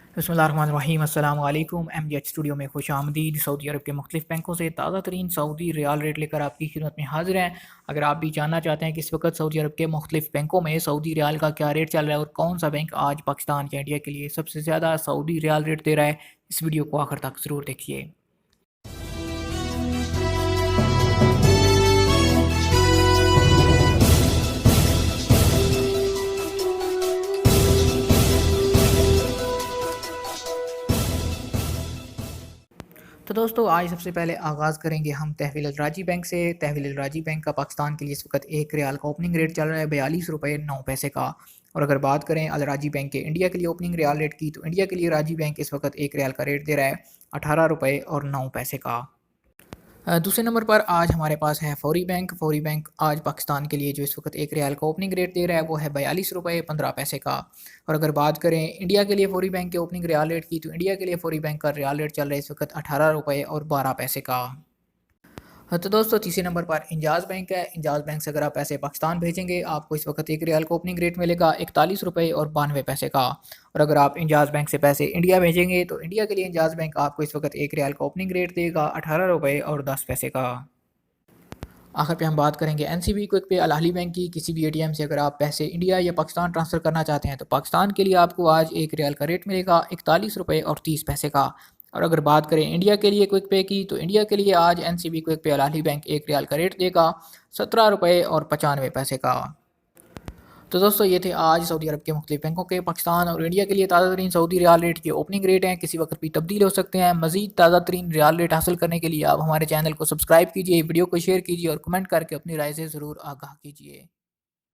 बिस्मिल्लाहिर्रहमानिर्रहीम अस्सलाम वालेकुम। MGH स्टूडियो में खुश आमदीद। सऊदी अरब के मुख्तलिफ बैंकों से ताज़ा तरीन सऊदी रियाल रेट लेकर आपकी खिदमत में हाजिर हैं। अगर आप भी जानना चाहते हैं कि इस वक्त सऊदी अरब के मुख्तलिफ बैंकों में सऊदी रियाल का क्या रेट चल रहा है और कौन सा बैंक आज पाकिस्तान या इंडिया के लिए सबसे ज़्यादा सऊदी रियाल रेट दे रहा है, इस वीडियो को आखिर तक ज़रूर देखिए। तो दोस्तों, आज सबसे पहले आगाज़ करेंगे हम तहवील अल राजी बैंक से। तहवील अल राजी बैंक का पाकिस्तान के लिए इस वक्त 1 रियाल का ओपनिंग रेट चल रहा है 42 रुपये 9 पैसे का। और अगर बात करें अल राजी बैंक के इंडिया के लिए ओपनिंग रियाल रेट की, तो इंडिया के लिए राजी बैंक इस वक्त 1 रियाल का रेट दे रहा है 18 रुपये और 9 पैसे का। दूसरे नंबर पर आज हमारे पास है फौरी बैंक। फौरी बैंक आज पाकिस्तान के लिए जो इस वक्त 1 रियाल का ओपनिंग रेट दे रहा है वो है 42 रुपये 15 पैसे का। और अगर बात करें इंडिया के लिए फौरी बैंक के ओपनिंग रियाल रेट की, तो इंडिया के लिए फौरी बैंक का रियाल रेट चल रहा है इस वक्त 18 रुपये और 12 पैसे का। हाँ, तो दोस्तों तीसरे नंबर पर इंजाज़ बैंक है। इंजाज़ बैंक से अगर आप पैसे पाकिस्तान भेजेंगे, आपको इस वक्त 1 रियाल का ओपनिंग रेट मिलेगा 41 रुपये और 92 पैसे का। और अगर आप इंजाज़ बैंक से पैसे इंडिया भेजेंगे, तो इंडिया के लिए इंजाज़ बैंक आपको इस वक्त 1 रियाल का ओपनिंग रेट देगा 18 रुपये और 10 पैसे का। आखिर पे हम बात करेंगे एनसीबी क्विक पे अल अहली बैंक की। किसी भी एटीएम से अगर आप पैसे इंडिया या पाकिस्तान ट्रांसफ़र करना चाहते हैं, तो पाकिस्तान के लिए आपको आज 1 रियाल का रेट मिलेगा 41 रुपये और 30 पैसे का। और अगर बात करें इंडिया के लिए क्विक पे की, तो इंडिया के लिए आज एनसीबी क्विक पे अल अहली बैंक 1 रियाल का रेट देगा 17 रुपये और 95 पैसे का। तो दोस्तों, ये थे आज सऊदी अरब के मुख्तलिफ बैंकों के पाकिस्तान और इंडिया के लिए ताज़ा तरीन सऊदी रियाल रेट के ओपनिंग रेट हैं, किसी वक्त भी तब्दील हो सकते हैं। मज़ीद ताज़ा तरीन रियाल रेट हासिल करने के लिए आप हमारे चैनल को सब्सक्राइब कीजिए, वीडियो को शेयर कीजिए और कमेंट करके अपनी राय से ज़रूर आगाह कीजिए।